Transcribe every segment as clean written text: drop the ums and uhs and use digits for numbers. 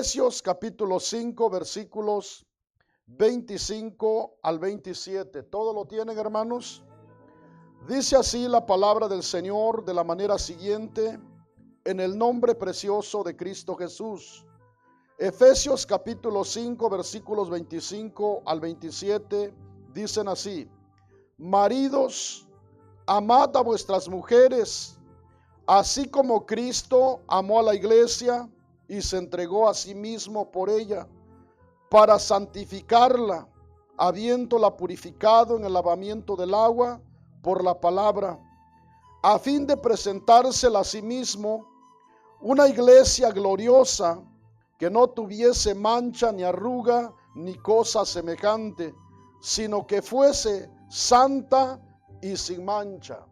Efesios capítulo 5 versículos 25 al 27. ¿Todo lo tienen, hermanos? Dice así la palabra del Señor de la manera siguiente, en el nombre precioso de Cristo Jesús. Efesios capítulo 5 versículos 25 al 27 dicen así: Maridos, amad a vuestras mujeres, así como Cristo amó a la iglesia y se entregó a sí mismo por ella, para santificarla, habiéndola purificado en el lavamiento del agua por la palabra, a fin de presentársela a sí mismo una iglesia gloriosa, que no tuviese mancha ni arruga ni cosa semejante, sino que fuese santa y sin mancha.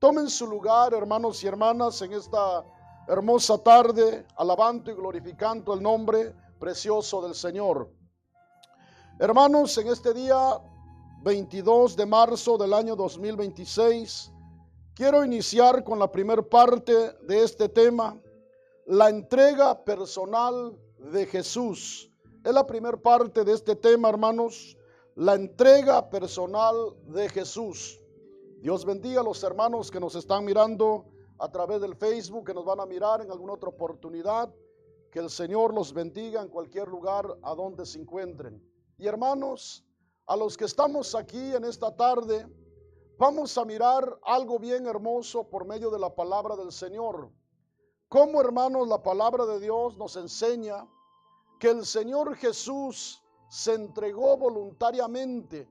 Tomen su lugar, hermanos y hermanas, en esta hermosa tarde, alabando y glorificando el nombre precioso del Señor. Hermanos, en este día 22 de marzo del año 2026, quiero iniciar con la primera parte de este tema, la entrega personal de Jesús. Es la primera parte de este tema, hermanos, la entrega personal de Jesús. Dios bendiga a los hermanos que nos están mirando a través del Facebook, que nos van a mirar en alguna otra oportunidad. Que el Señor los bendiga en cualquier lugar a donde se encuentren. Y hermanos, a los que estamos aquí en esta tarde, vamos a mirar algo bien hermoso por medio de la palabra del Señor. Cómo, hermanos, la palabra de Dios nos enseña que el Señor Jesús se entregó voluntariamente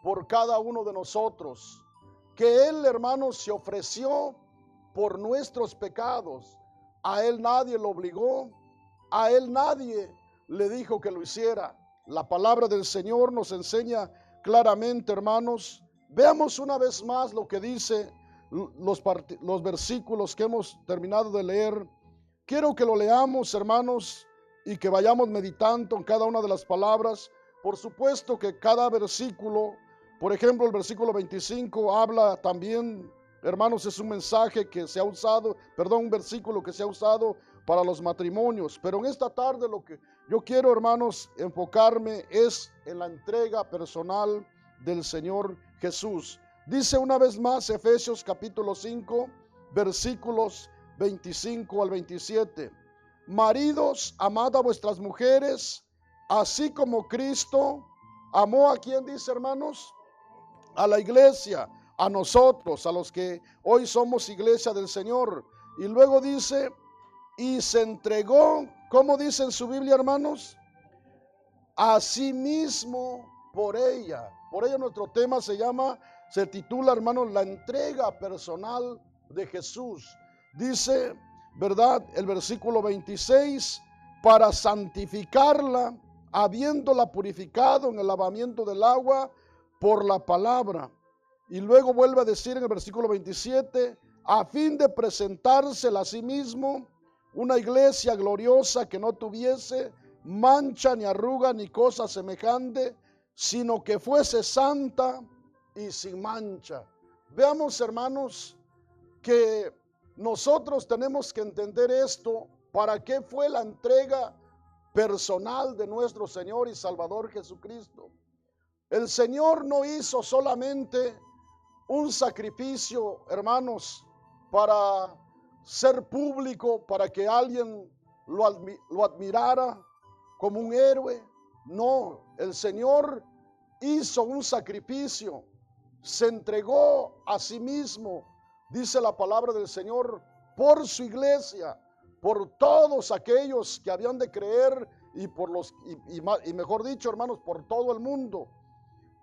por cada uno de nosotros. Que Él, hermanos, se ofreció por nuestros pecados. A Él nadie lo obligó, a Él nadie le dijo que lo hiciera. La palabra del Señor nos enseña claramente, hermanos. Veamos una vez más lo que dice los versículos que hemos terminado de leer. Quiero que lo leamos, hermanos, y que vayamos meditando en cada una de las palabras. Por supuesto que cada versículo, por ejemplo, el versículo 25 habla también, hermanos, es un mensaje que se ha usado, un versículo que se ha usado para los matrimonios. Pero en esta tarde lo que yo quiero, hermanos, enfocarme es en la entrega personal del Señor Jesús. Dice una vez más Efesios capítulo 5, versículos 25 al 27. Maridos, amad a vuestras mujeres, así como Cristo amó a quien, dice, hermanos, a la iglesia, a nosotros, a los que hoy somos iglesia del Señor. Y luego dice, y se entregó, ¿cómo dice en su Biblia, hermanos? A sí mismo por ella. Por ella nuestro tema se titula, hermanos, la entrega personal de Jesús. Dice, ¿verdad? El versículo 26, para santificarla, habiéndola purificado en el lavamiento del agua por la palabra. Y luego vuelve a decir en el versículo 27, a fin de presentársela a sí mismo una iglesia gloriosa, que no tuviese mancha ni arruga ni cosa semejante, sino que fuese santa y sin mancha. Veamos, hermanos, que nosotros tenemos que entender esto. ¿Para qué fue la entrega personal de nuestro Señor y Salvador Jesucristo? El Señor no hizo solamente un sacrificio, hermanos, para ser público, para que alguien lo admirara como un héroe. No, el Señor hizo un sacrificio, se entregó a sí mismo, dice la palabra del Señor, por su iglesia, por todos aquellos que habían de creer y mejor dicho, hermanos, por todo el mundo.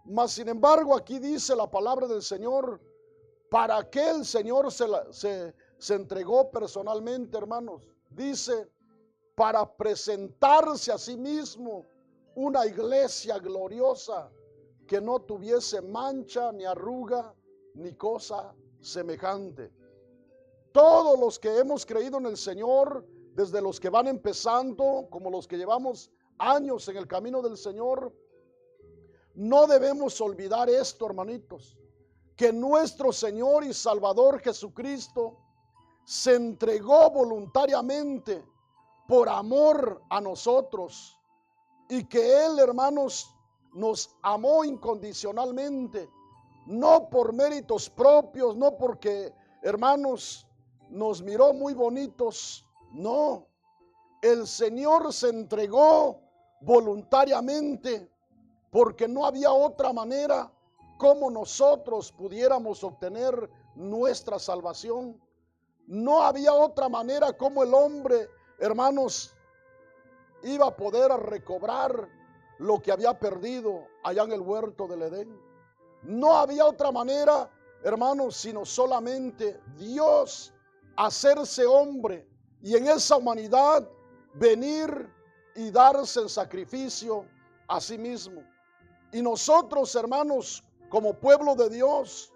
Mas sin embargo, aquí dice la palabra del Señor, ¿para qué el Señor se entregó personalmente, hermanos? Dice, para presentarse a sí mismo una iglesia gloriosa, que no tuviese mancha ni arruga ni cosa semejante. Todos los que hemos creído en el Señor, desde los que van empezando como los que llevamos años en el camino del Señor, no debemos olvidar esto, hermanitos, que nuestro Señor y Salvador Jesucristo se entregó voluntariamente por amor a nosotros, y que Él, hermanos, nos amó incondicionalmente, no por méritos propios, no porque, hermanos, nos miró muy bonitos, no. El Señor se entregó voluntariamente porque no había otra manera como nosotros pudiéramos obtener nuestra salvación. No había otra manera como el hombre, hermanos, iba a poder recobrar lo que había perdido allá en el huerto del Edén. No había otra manera, hermanos, sino solamente Dios hacerse hombre y en esa humanidad venir y darse en sacrificio a sí mismo. Y nosotros, hermanos, como pueblo de Dios,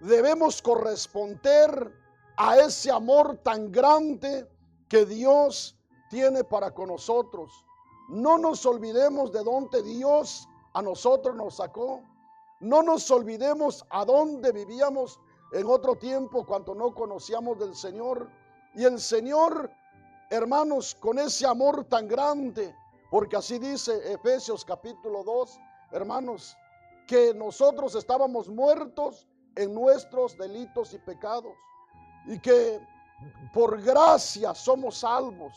debemos corresponder a ese amor tan grande que Dios tiene para con nosotros. No nos olvidemos de dónde Dios a nosotros nos sacó. No nos olvidemos a dónde vivíamos en otro tiempo cuando no conocíamos del Señor. Y el Señor, hermanos, con ese amor tan grande, porque así dice Efesios capítulo 2, hermanos, que nosotros estábamos muertos en nuestros delitos y pecados, y que por gracia somos salvos,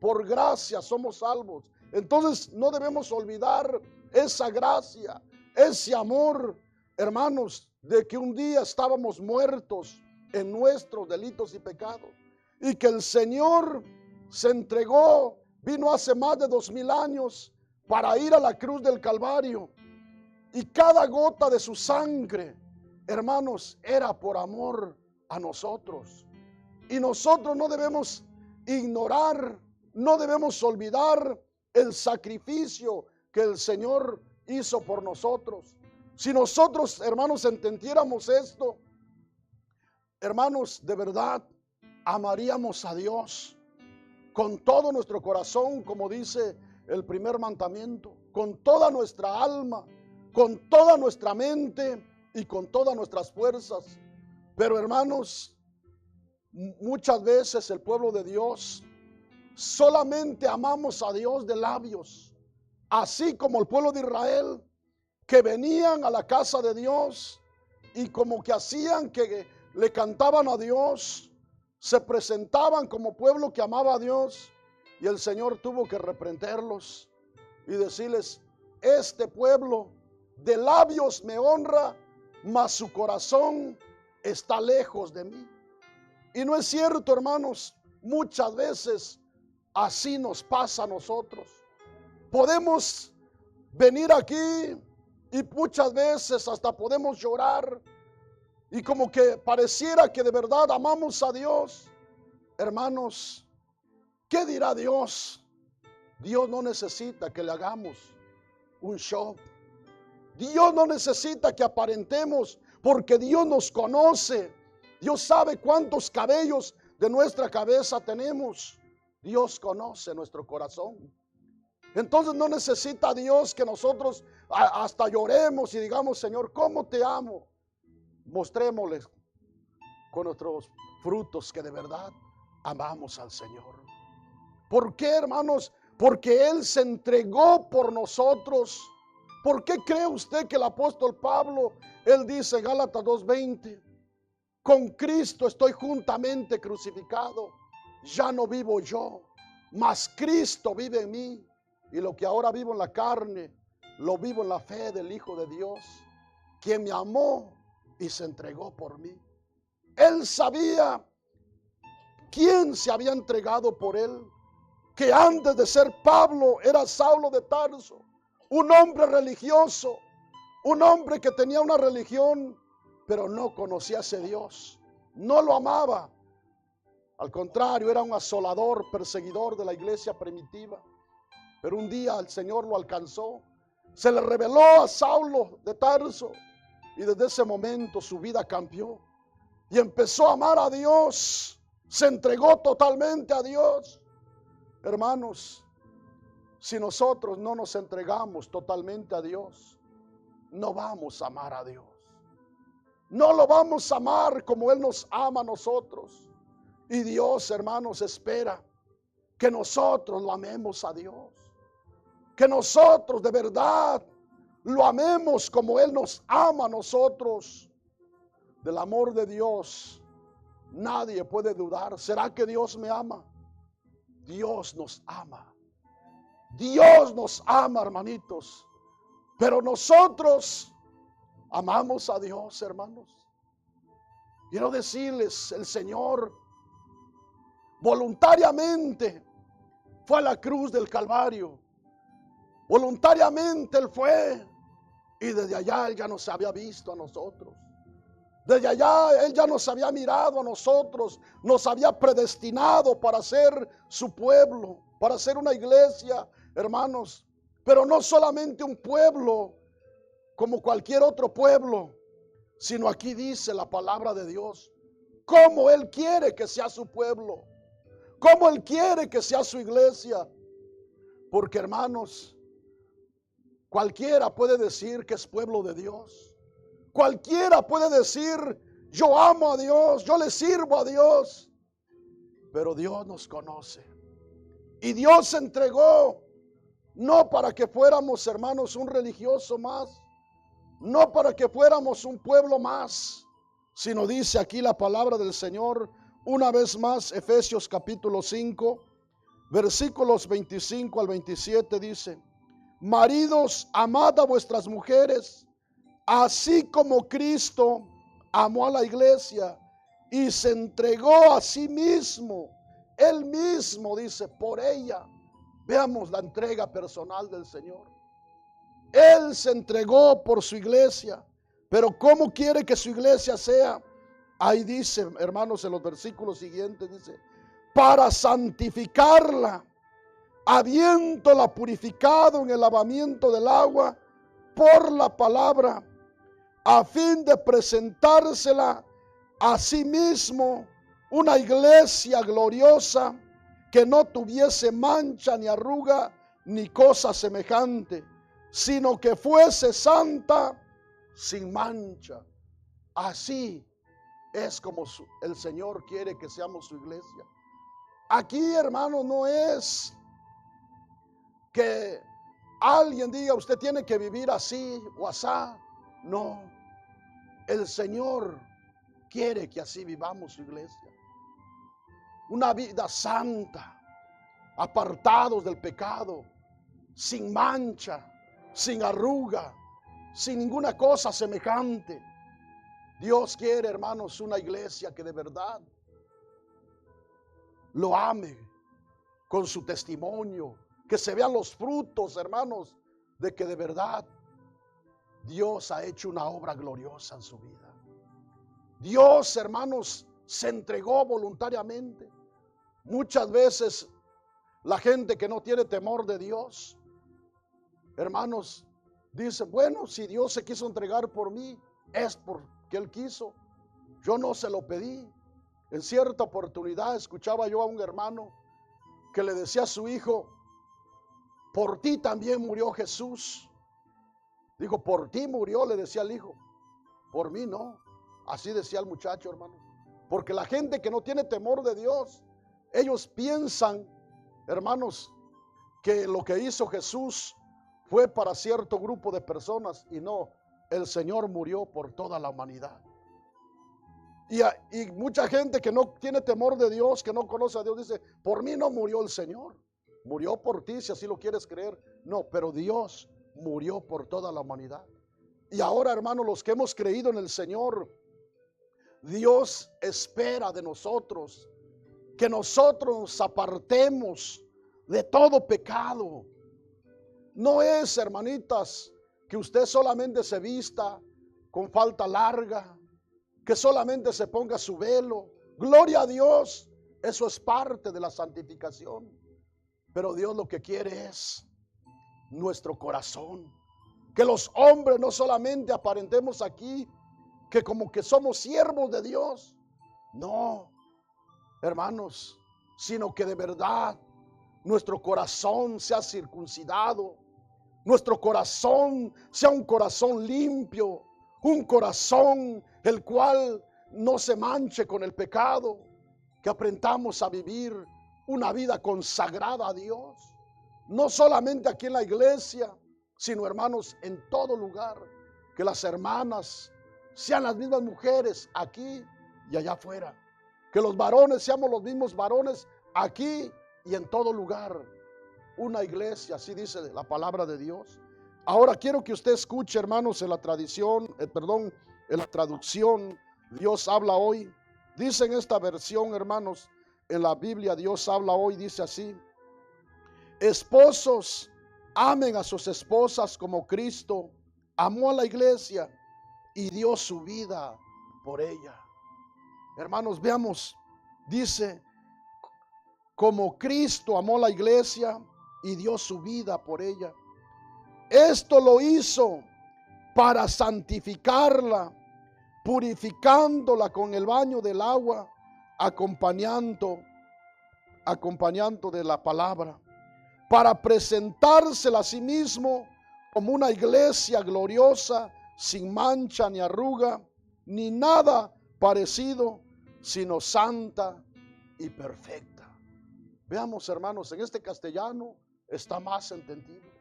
por gracia somos salvos. Entonces no debemos olvidar esa gracia, ese amor, hermanos, de que un día estábamos muertos en nuestros delitos y pecados, y que el Señor se entregó, vino hace más de 2000 años para ir a la cruz del Calvario, y cada gota de su sangre, hermanos, era por amor a nosotros. Y nosotros no debemos ignorar, no debemos olvidar el sacrificio que el Señor hizo por nosotros. Si nosotros, hermanos, entendiéramos esto, hermanos, de verdad amaríamos a Dios con todo nuestro corazón, como dice el primer mandamiento, con toda nuestra alma, con toda nuestra mente y con todas nuestras fuerzas. Pero, hermanos, muchas veces el pueblo de Dios solamente amamos a Dios de labios, así como el pueblo de Israel, que venían a la casa de Dios y como que hacían que le cantaban a Dios, se presentaban como pueblo que amaba a Dios, y el Señor tuvo que reprenderlos y decirles: este pueblo de labios me honra, mas su corazón está lejos de mí. Y no es cierto, hermanos, muchas veces así nos pasa a nosotros. Podemos venir aquí y muchas veces hasta podemos llorar y como que pareciera que de verdad amamos a Dios. Hermanos, ¿qué dirá Dios? Dios no necesita que le hagamos un show. Dios no necesita que aparentemos, porque Dios nos conoce. Dios sabe cuántos cabellos de nuestra cabeza tenemos. Dios conoce nuestro corazón. Entonces no necesita Dios que nosotros hasta lloremos y digamos: Señor, ¿cómo te amo? Mostrémosles con nuestros frutos que de verdad amamos al Señor. ¿Por qué, hermanos? Porque Él se entregó por nosotros. ¿Por qué cree usted que el apóstol Pablo, él dice, Gálatas 2:20, con Cristo estoy juntamente crucificado, ya no vivo yo, mas Cristo vive en mí, y lo que ahora vivo en la carne, lo vivo en la fe del Hijo de Dios, quien me amó y se entregó por mí? Él sabía quién se había entregado por él, que antes de ser Pablo era Saulo de Tarso, un hombre religioso, un hombre que tenía una religión, pero no conocía a ese Dios, no lo amaba. Al contrario, era un asolador, perseguidor de la iglesia primitiva. Pero un día el Señor lo alcanzó, se le reveló a Saulo de Tarso, y desde ese momento su vida cambió y empezó a amar a Dios, se entregó totalmente a Dios. Hermanos, si nosotros no nos entregamos totalmente a Dios, no vamos a amar a Dios. No lo vamos a amar como Él nos ama a nosotros. Y Dios, hermanos, espera que nosotros lo amemos a Dios, que nosotros de verdad lo amemos como Él nos ama a nosotros. Del amor de Dios nadie puede dudar. ¿Será que Dios me ama? Dios nos ama. Dios nos ama, hermanitos. Pero nosotros amamos a Dios, hermanos. Quiero decirles, el Señor voluntariamente fue a la cruz del Calvario. Voluntariamente Él fue. Y desde allá Él ya nos había visto a nosotros. Desde allá Él ya nos había mirado a nosotros. Nos había predestinado para ser su pueblo, para ser una iglesia, hermanos. Pero no solamente un pueblo como cualquier otro pueblo, sino aquí dice la palabra de Dios, cómo Él quiere que sea su pueblo, cómo Él quiere que sea su iglesia. Porque, hermanos, cualquiera puede decir que es pueblo de Dios. Cualquiera puede decir, yo amo a Dios, yo le sirvo a Dios. Pero Dios nos conoce. Y Dios se entregó, no para que fuéramos, hermanos, un religioso más, no para que fuéramos un pueblo más, sino dice aquí la palabra del Señor, una vez más, Efesios capítulo 5, versículos 25 al 27 dice, maridos, amad a vuestras mujeres, así como Cristo amó a la iglesia y se entregó a sí mismo, Él mismo dice, por ella. Veamos la entrega personal del Señor. Él se entregó por su iglesia, pero ¿cómo quiere que su iglesia sea? Ahí dice, hermanos, en los versículos siguientes, dice, para santificarla, habiéndola purificado en el lavamiento del agua por la palabra, a fin de presentársela a sí mismo una iglesia gloriosa que no tuviese mancha ni arruga ni cosa semejante, sino que fuese santa sin mancha. Así es como el Señor quiere que seamos su iglesia. Aquí, hermano, no es que alguien diga usted tiene que vivir así o asá. No, el Señor quiere que así vivamos su iglesia. Una vida santa, apartados del pecado, sin mancha, sin arruga, sin ninguna cosa semejante. Dios quiere, hermanos, una iglesia que de verdad lo ame con su testimonio, que se vean los frutos, hermanos, de que de verdad Dios ha hecho una obra gloriosa en su vida. Dios, hermanos, se entregó voluntariamente. Muchas veces la gente que no tiene temor de Dios, hermanos, dice, bueno, si Dios se quiso entregar por mí, es porque Él quiso. Yo no se lo pedí. En cierta oportunidad escuchaba yo a un hermano que le decía a su hijo, por ti también murió Jesús. Dijo, por ti murió, le decía al hijo. Por mí no. Así decía el muchacho, hermano. Porque la gente que no tiene temor de Dios, ellos piensan, hermanos, que lo que hizo Jesús fue para cierto grupo de personas y no, el Señor murió por toda la humanidad. Y mucha gente que no tiene temor de Dios, que no conoce a Dios, dice, por mí no murió el Señor, murió por ti si así lo quieres creer. No, pero Dios murió por toda la humanidad. Y ahora, hermanos, los que hemos creído en el Señor, Dios espera de nosotros que nosotros nos apartemos de todo pecado. No es, hermanitas, que usted solamente se vista con falda larga, que solamente se ponga su velo. Gloria a Dios, eso es parte de la santificación. Pero Dios lo que quiere es nuestro corazón. Que los hombres no solamente aparentemos aquí que como que somos siervos de Dios. No, hermanos, sino que de verdad nuestro corazón sea circuncidado, nuestro corazón sea un corazón limpio, un corazón el cual no se manche con el pecado, que aprendamos a vivir una vida consagrada a Dios. No solamente aquí en la iglesia, sino, hermanos, en todo lugar. Que las hermanas sean las mismas mujeres aquí y allá afuera. Que los varones seamos los mismos varones aquí y en todo lugar. Una iglesia, así dice la palabra de Dios. Ahora quiero que usted escuche, hermanos, en la en la traducción, Dios habla hoy. Dice en esta versión, hermanos, en la Biblia, Dios habla hoy, dice así: esposos, amen a sus esposas como Cristo amó a la iglesia y dio su vida por ella. Hermanos, veamos, dice, como Cristo amó a la iglesia y dio su vida por ella. Esto lo hizo para santificarla, purificándola con el baño del agua, acompañando de la palabra, para presentársela a sí mismo como una iglesia gloriosa, sin mancha ni arruga, ni nada parecido, sino santa y perfecta. Veamos, hermanos, en este castellano está más entendido.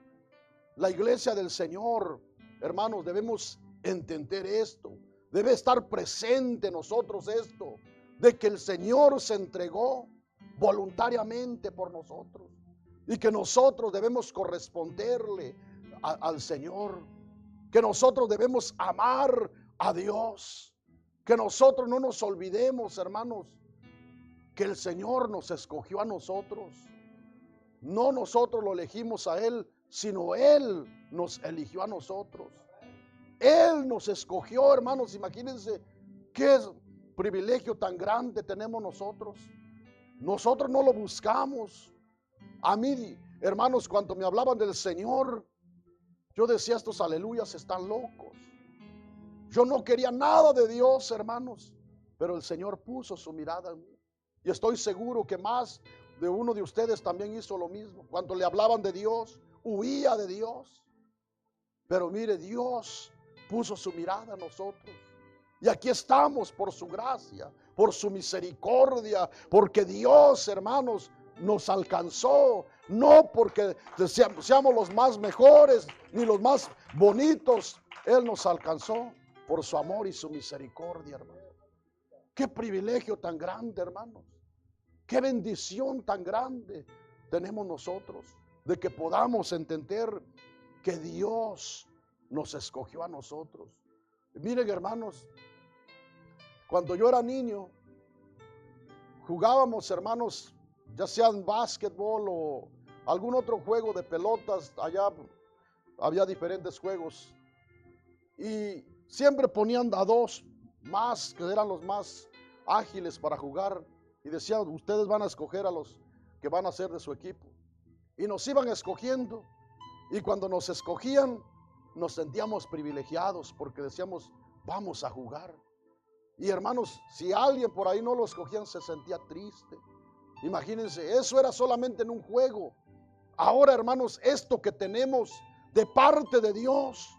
La iglesia del Señor, hermanos, debemos entender esto. Debe estar presente en nosotros esto, de que el Señor se entregó voluntariamente por nosotros y que nosotros debemos corresponderle al Señor, que nosotros debemos amar a Dios, que nosotros no nos olvidemos, hermanos, que el Señor nos escogió a nosotros. No nosotros lo elegimos a Él, sino Él nos eligió a nosotros. Él nos escogió, hermanos. Imagínense qué privilegio tan grande tenemos nosotros. Nosotros no lo buscamos. A mí, hermanos, cuando me hablaban del Señor, yo decía, estos aleluyas están locos. Yo no quería nada de Dios, hermanos, pero el Señor puso su mirada en mí. Y estoy seguro que más de uno de ustedes también hizo lo mismo. Cuando le hablaban de Dios, huía de Dios. Pero mire, Dios puso su mirada en nosotros. Y aquí estamos por su gracia, por su misericordia, porque Dios, hermanos, nos alcanzó. No porque seamos los más mejores ni los más bonitos. Él nos alcanzó por su amor y su misericordia, hermano. Qué privilegio tan grande, hermanos. Qué bendición tan grande tenemos nosotros de que podamos entender que Dios nos escogió a nosotros. Miren, hermanos, cuando yo era niño, jugábamos, hermanos, ya sea en básquetbol o algún otro juego de pelotas. Allá había diferentes juegos y siempre ponían a dos más, que eran los más ágiles para jugar, y decían, ustedes van a escoger a los que van a ser de su equipo. Y nos iban escogiendo, y cuando nos escogían nos sentíamos privilegiados porque decíamos, vamos a jugar. Y hermanos, si alguien por ahí no lo escogían, se sentía triste. Imagínense, eso era solamente en un juego. Ahora, hermanos, esto que tenemos de parte de Dios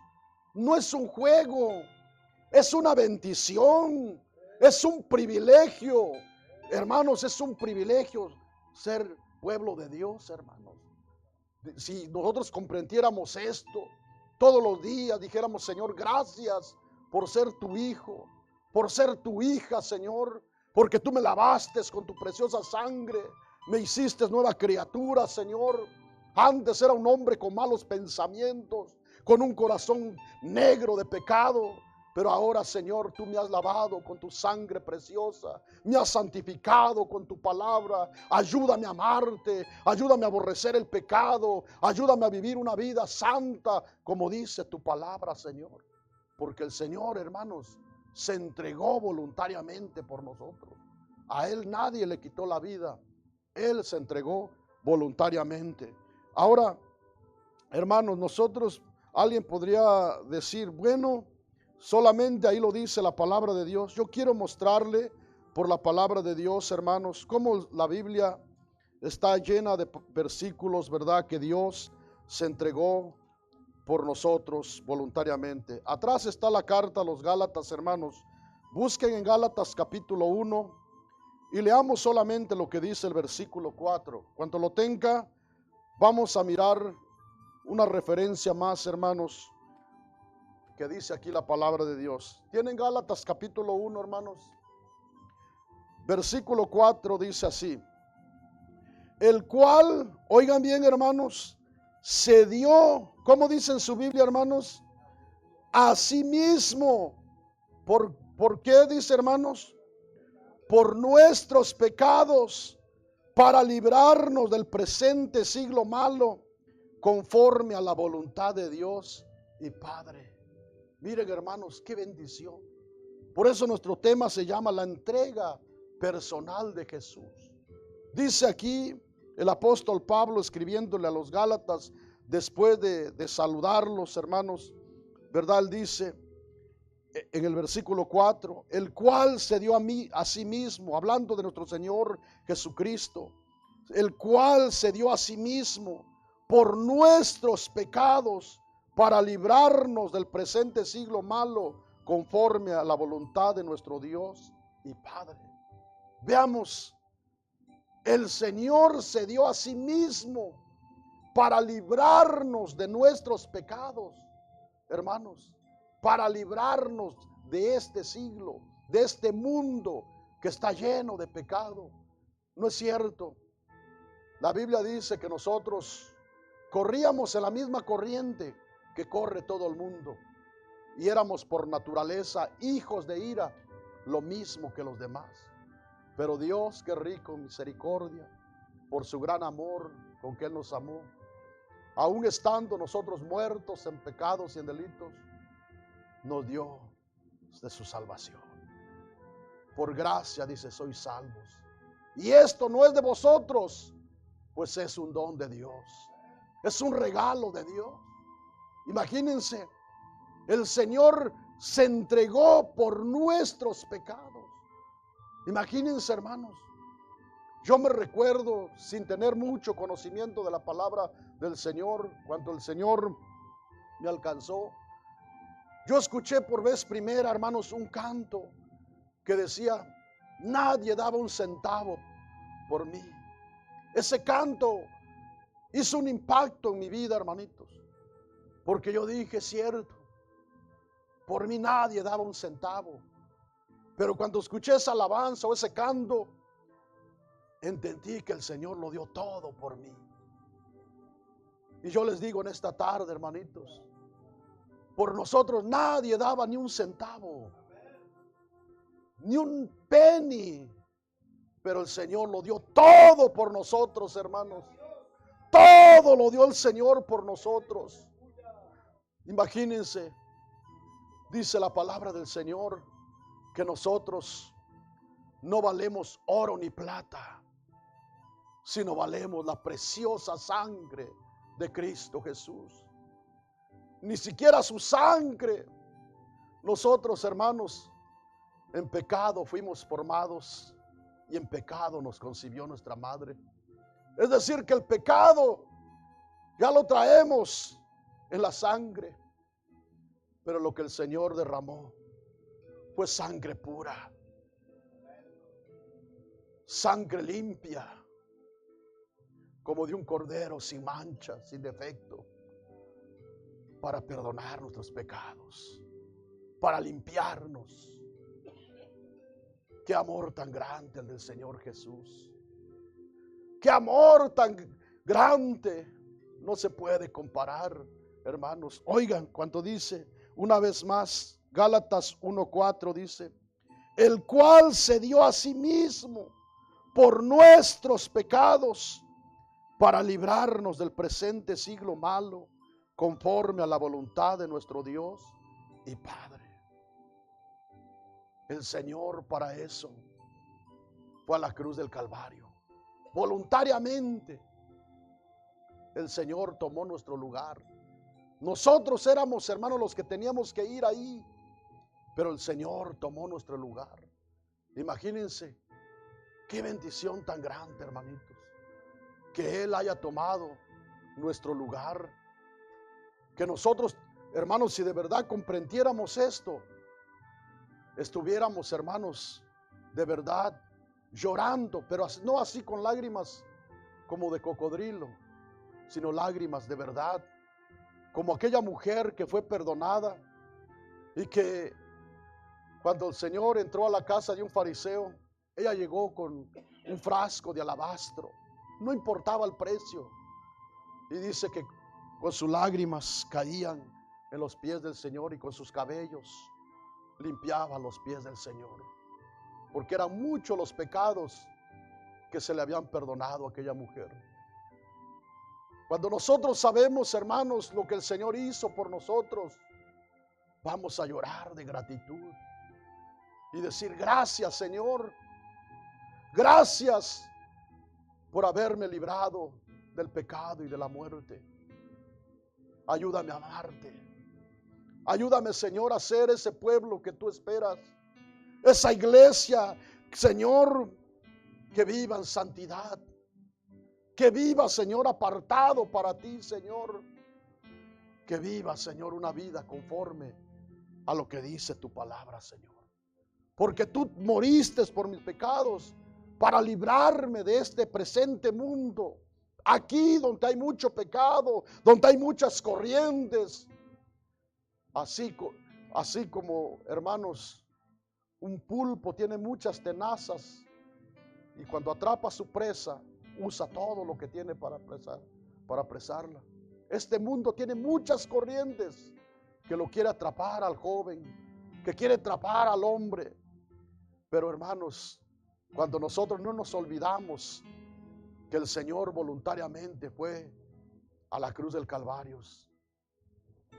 no es un juego, es una bendición, es un privilegio. Hermanos, es un privilegio ser pueblo de Dios, hermanos. Si nosotros comprendiéramos esto, todos los días dijéramos, Señor, gracias por ser tu hijo, por ser tu hija, Señor, porque tú me lavaste con tu preciosa sangre, me hiciste nueva criatura, Señor. Antes era un hombre con malos pensamientos, con un corazón negro de pecado, pero ahora, Señor, tú me has lavado con tu sangre preciosa, me has santificado con tu palabra. Ayúdame a amarte, ayúdame a aborrecer el pecado, ayúdame a vivir una vida santa, como dice tu palabra, Señor. Porque el Señor, hermanos, se entregó voluntariamente por nosotros. A Él nadie le quitó la vida, Él se entregó voluntariamente. Ahora, hermanos, nosotros, alguien podría decir, bueno, solamente ahí lo dice la palabra de Dios. Yo quiero mostrarle por la palabra de Dios, hermanos, cómo la Biblia está llena de versículos, ¿verdad? Que Dios se entregó por nosotros voluntariamente. Atrás está la carta a los Gálatas, hermanos. Busquen en Gálatas capítulo 1 y leamos solamente lo que dice el versículo 4. Cuando lo tenga, vamos a mirar una referencia más, hermanos, que dice aquí la palabra de Dios. ¿Tienen Gálatas capítulo 1, hermanos? Versículo 4 dice así: el cual, oigan bien, hermanos, se dio, ¿cómo dice en su Biblia, hermanos? A sí mismo. ¿Por qué dice, hermanos? Por nuestros pecados, para librarnos del presente siglo malo, conforme a la voluntad de Dios y Padre. Miren, hermanos, qué bendición. Por eso nuestro tema se llama la entrega personal de Jesús. Dice aquí el apóstol Pablo, escribiéndole a los Gálatas, después de saludarlos, hermanos, ¿verdad? Él dice en el versículo 4, el cual se dio a sí mismo, hablando de nuestro Señor Jesucristo, el cual se dio a sí mismo por nuestros pecados, para librarnos del presente siglo malo, conforme a la voluntad de nuestro Dios y Padre. Veamos, el Señor se dio a sí mismo para librarnos de nuestros pecados, hermanos, para librarnos de este siglo, de este mundo que está lleno de pecado. ¿No es cierto? La Biblia dice que nosotros corríamos en la misma corriente que corre todo el mundo, y éramos por naturaleza hijos de ira, lo mismo que los demás. Pero Dios, que rico en misericordia, por su gran amor con que Él nos amó, aun estando nosotros muertos en pecados y en delitos, nos dio de su salvación. Por gracia, dice, sois salvos. Y esto no es de vosotros, pues es un don de Dios. Es un regalo de Dios. Imagínense, el Señor se entregó por nuestros pecados. Imagínense, hermanos, yo me recuerdo, sin tener mucho conocimiento de la palabra del Señor, cuando el Señor me alcanzó, yo escuché por vez primera, hermanos, un canto que decía: nadie daba un centavo por mí. Ese canto hizo un impacto en mi vida, hermanitos, porque yo dije, cierto, por mí nadie daba un centavo. Pero cuando escuché esa alabanza o ese canto, entendí que el Señor lo dio todo por mí. Y yo les digo en esta tarde, hermanitos, por nosotros nadie daba ni un centavo, ni un penny, pero el Señor lo dio todo por nosotros, hermanos. Todo lo dio el Señor por nosotros. Imagínense, dice la palabra del Señor, que nosotros no valemos oro ni plata, sino valemos la preciosa sangre de Cristo Jesús. Ni siquiera su sangre. Nosotros, hermanos, en pecado fuimos formados y en pecado nos concibió nuestra madre. Es decir, que el pecado ya lo traemos en la sangre, pero lo que el Señor derramó fue sangre pura, sangre limpia, como de un cordero sin mancha, sin defecto, para perdonar nuestros pecados, para limpiarnos. Qué amor tan grande el del Señor Jesús. Qué amor tan grande, no se puede comparar, hermanos. Oigan cuando dice una vez más, Gálatas 1:4 dice: el cual se dio a sí mismo por nuestros pecados, para librarnos del presente siglo malo, conforme a la voluntad de nuestro Dios y Padre. El Señor para eso fue a la cruz del Calvario. Voluntariamente el Señor tomó nuestro lugar. Nosotros éramos, hermanos, los que teníamos que ir ahí, pero el Señor tomó nuestro lugar. Imagínense qué bendición tan grande, hermanitos, que Él haya tomado nuestro lugar. Que nosotros, hermanos, si de verdad comprendiéramos esto, estuviéramos, hermanos, de verdad llorando, pero no así con lágrimas como de cocodrilo, sino lágrimas de verdad, como aquella mujer que fue perdonada y que cuando el Señor entró a la casa de un fariseo, ella llegó con un frasco de alabastro, no importaba el precio, y dice que con sus lágrimas caían en los pies del Señor y con sus cabellos limpiaba los pies del Señor, porque eran muchos los pecados que se le habían perdonado a aquella mujer. Cuando nosotros sabemos, hermanos, lo que el Señor hizo por nosotros, vamos a llorar de gratitud y decir: gracias, Señor, gracias por haberme librado del pecado y de la muerte. Ayúdame a amarte. Ayúdame, Señor, a ser ese pueblo que tú esperas, esa iglesia, Señor, que viva en santidad, que viva, Señor, apartado para ti, Señor, que viva, Señor, una vida conforme a lo que dice tu palabra, Señor, porque tú moriste por mis pecados para librarme de este presente mundo, aquí donde hay mucho pecado, donde hay muchas corrientes, así como, hermanos, un pulpo tiene muchas tenazas y cuando atrapa a su presa usa todo lo que tiene para apresarla. Este mundo tiene muchas corrientes que lo quiere atrapar al joven, que quiere atrapar al hombre. Pero, hermanos, cuando nosotros no nos olvidamos que el Señor voluntariamente fue a la cruz del Calvario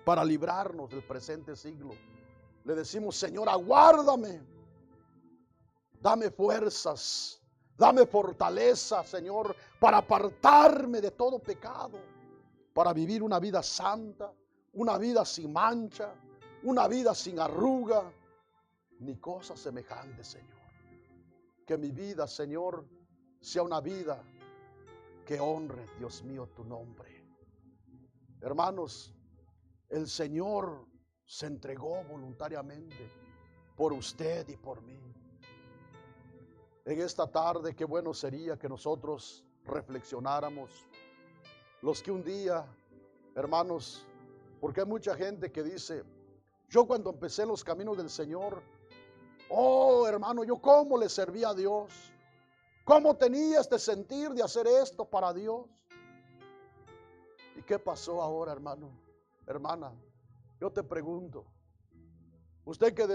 para librarnos del presente siglo, le decimos: Señor, aguárdame, dame fuerzas, dame fortaleza, Señor, para apartarme de todo pecado, para vivir una vida santa, una vida sin mancha, una vida sin arruga, ni cosa semejante, Señor. Que mi vida, Señor, sea una vida que honre, Dios mío, tu nombre. Hermanos, el Señor se entregó voluntariamente por usted y por mí. En esta tarde, qué bueno sería que nosotros reflexionáramos. Los que un día, hermanos, porque hay mucha gente que dice: yo cuando empecé los caminos del Señor, oh hermano, yo cómo le servía a Dios, cómo tenía este sentir de hacer esto para Dios. ¿Y qué pasó ahora, hermano, hermana? Yo te pregunto, usted que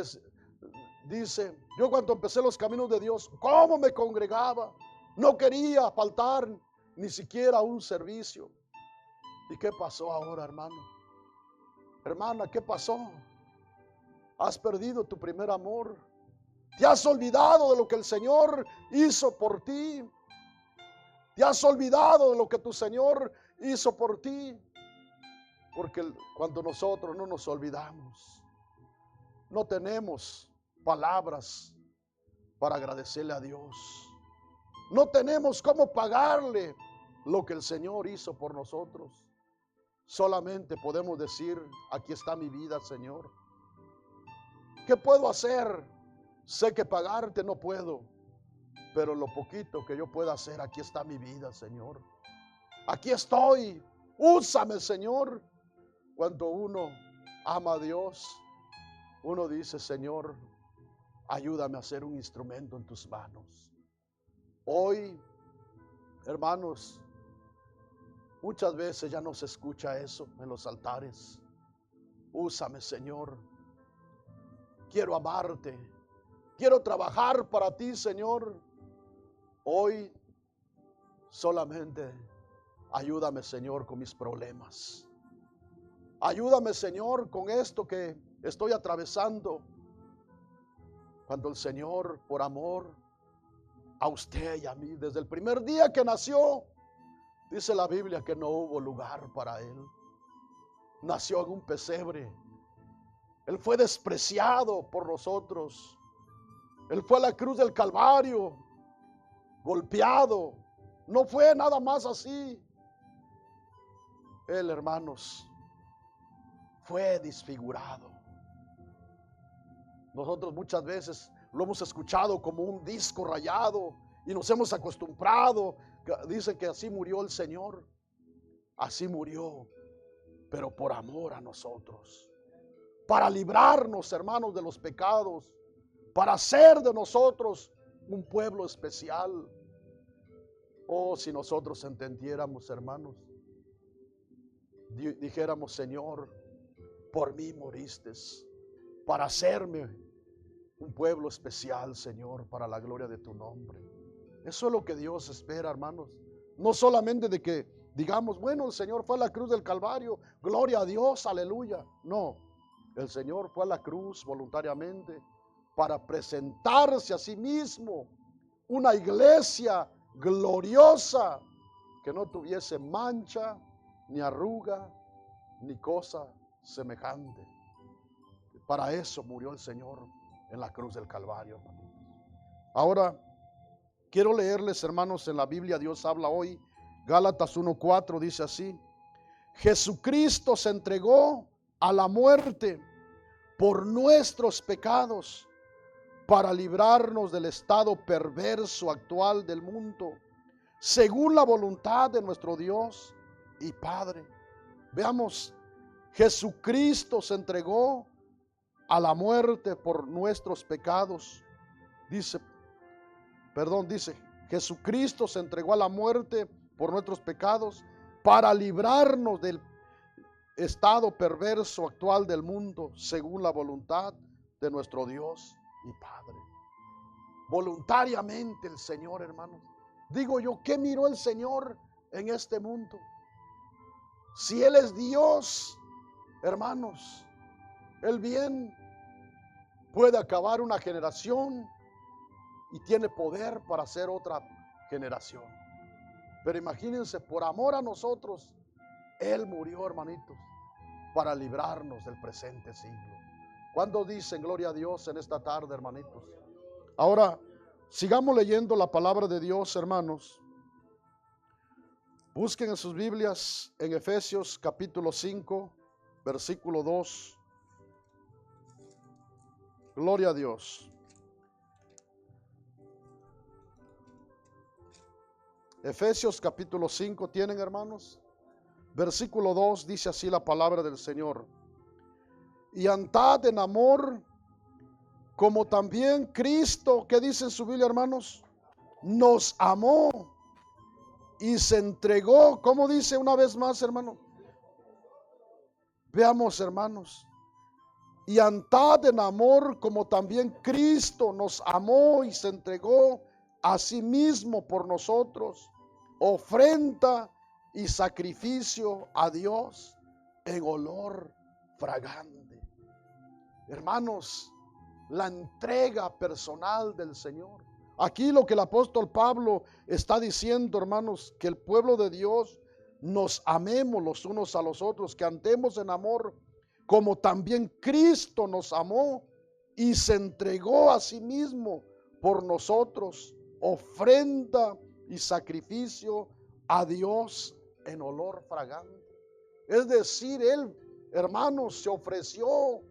dice: yo cuando empecé los caminos de Dios, cómo me congregaba, no quería faltar ni siquiera a un servicio. ¿Y qué pasó ahora, hermano? Hermana, ¿qué pasó? Has perdido tu primer amor. Te has olvidado de lo que el Señor hizo por ti. Te has olvidado de lo que tu Señor hizo por ti. Porque cuando nosotros no nos olvidamos, no tenemos palabras para agradecerle a Dios. No tenemos cómo pagarle lo que el Señor hizo por nosotros. Solamente podemos decir: aquí está mi vida, Señor. ¿Qué puedo hacer? Sé que pagarte no puedo, pero lo poquito que yo pueda hacer, aquí está mi vida, Señor. Aquí estoy, úsame, Señor. Cuando uno ama a Dios, uno dice: Señor, ayúdame a ser un instrumento en tus manos. Hoy, hermanos, muchas veces ya no se escucha eso en los altares. Úsame, Señor. Quiero amarte. Quiero trabajar para ti, Señor. Hoy solamente ayúdame, Señor, con mis problemas. Ayúdame, Señor, con esto que estoy atravesando. Cuando el Señor, por amor a usted y a mí, desde el primer día que nació, dice la Biblia que no hubo lugar para él. Nació en un pesebre. Él fue despreciado por nosotros. Él fue a la cruz del Calvario, golpeado. No fue nada más así. Él, hermanos, fue desfigurado. Nosotros muchas veces lo hemos escuchado como un disco rayado y nos hemos acostumbrado. Dice que así murió el Señor. Así murió, pero por amor a nosotros, para librarnos, hermanos, de los pecados, para hacer de nosotros un pueblo especial. Oh, si nosotros entendiéramos, hermanos, dijéramos: Señor, por mí moriste, para hacerme un pueblo especial, Señor, para la gloria de tu nombre. Eso es lo que Dios espera, hermanos. No solamente de que digamos: bueno, el Señor fue a la cruz del Calvario, gloria a Dios, aleluya. No, el Señor fue a la cruz voluntariamente para presentarse a sí mismo una iglesia gloriosa que no tuviese mancha, ni arruga, ni cosa semejante. Para eso murió el Señor en la cruz del Calvario, hermanitos. Ahora, quiero leerles, hermanos, en la Biblia Dios habla hoy. Gálatas 1:4 dice así: Jesucristo se entregó a la muerte por nuestros pecados para librarnos del estado perverso actual del mundo, según la voluntad de nuestro Dios y Padre. Veamos, Jesucristo se entregó a la muerte por nuestros pecados. Dice, Jesucristo se entregó a la muerte por nuestros pecados para librarnos del estado perverso actual del mundo, según la voluntad de nuestro Dios y Padre. Voluntariamente el Señor, hermanos. Digo yo, ¿qué miró el Señor en este mundo? Si Él es Dios, hermanos, Él bien puede acabar una generación y tiene poder para hacer otra generación. Pero imagínense, por amor a nosotros, Él murió, hermanitos, para librarnos del presente siglo. ¿Cuándo dicen gloria a Dios en esta tarde, hermanitos? Ahora, sigamos leyendo la palabra de Dios, hermanos. Busquen en sus Biblias en Efesios capítulo 5, versículo 2. Gloria a Dios. Efesios capítulo 5, ¿tienen, hermanos? Versículo 2 dice así la palabra del Señor: y andad en amor, como también Cristo, ¿qué dice en su Biblia, hermanos? Nos amó y se entregó. ¿Cómo dice una vez más, hermano? Veamos, hermanos. Y andad en amor, como también Cristo nos amó y se entregó a sí mismo por nosotros, ofrenda y sacrificio a Dios en olor fragante. Hermanos, la entrega personal del Señor. Aquí lo que el apóstol Pablo está diciendo, hermanos, que el pueblo de Dios nos amemos los unos a los otros, que andemos en amor, como también Cristo nos amó y se entregó a sí mismo por nosotros, ofrenda y sacrificio a Dios en olor fragante. Es decir, Él, hermanos, se ofreció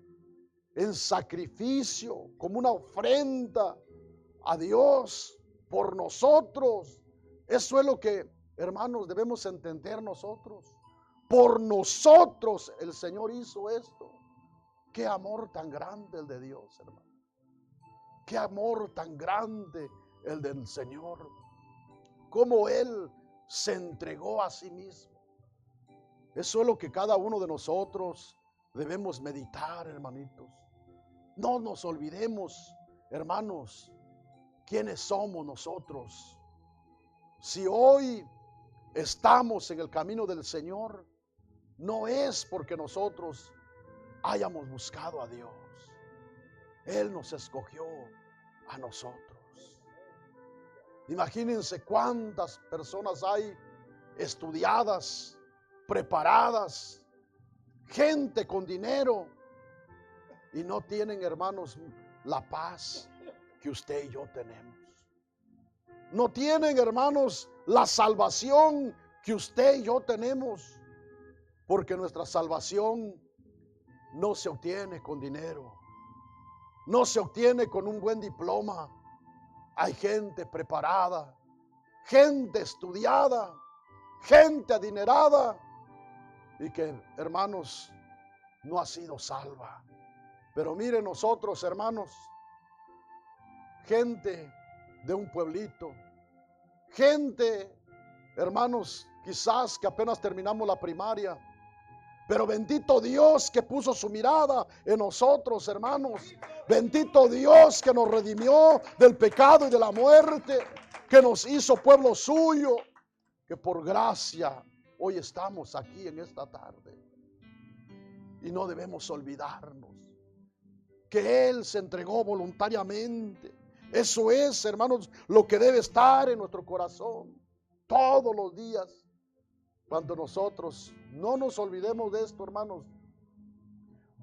en sacrificio, como una ofrenda a Dios por nosotros. Eso es lo que, hermanos, debemos entender nosotros. Por nosotros el Señor hizo esto. Qué amor tan grande el de Dios, hermano. Qué amor tan grande el del Señor. Cómo Él se entregó a sí mismo. Eso es lo que cada uno de nosotros debemos meditar, hermanitos. No nos olvidemos, hermanos, quiénes somos nosotros. Si hoy estamos en el camino del Señor, no es porque nosotros hayamos buscado a Dios. Él nos escogió a nosotros. Imagínense cuántas personas hay estudiadas, preparadas, gente con dinero, y no tienen, hermanos, la paz que usted y yo tenemos. No tienen, hermanos, la salvación que usted y yo tenemos, porque nuestra salvación no se obtiene con dinero, no se obtiene con un buen diploma. Hay gente preparada, gente estudiada, gente adinerada y que, hermanos, no ha sido salva. Pero miren nosotros, hermanos, gente de un pueblito, gente, hermanos, quizás que apenas terminamos la primaria, pero bendito Dios que puso su mirada en nosotros, hermanos. Bendito Dios que nos redimió del pecado y de la muerte, que nos hizo pueblo suyo, que por gracia hoy estamos aquí en esta tarde. Y no debemos olvidarnos que Él se entregó voluntariamente. Eso es, hermanos, lo que debe estar en nuestro corazón todos los días. Cuando nosotros no nos olvidemos de esto, hermanos,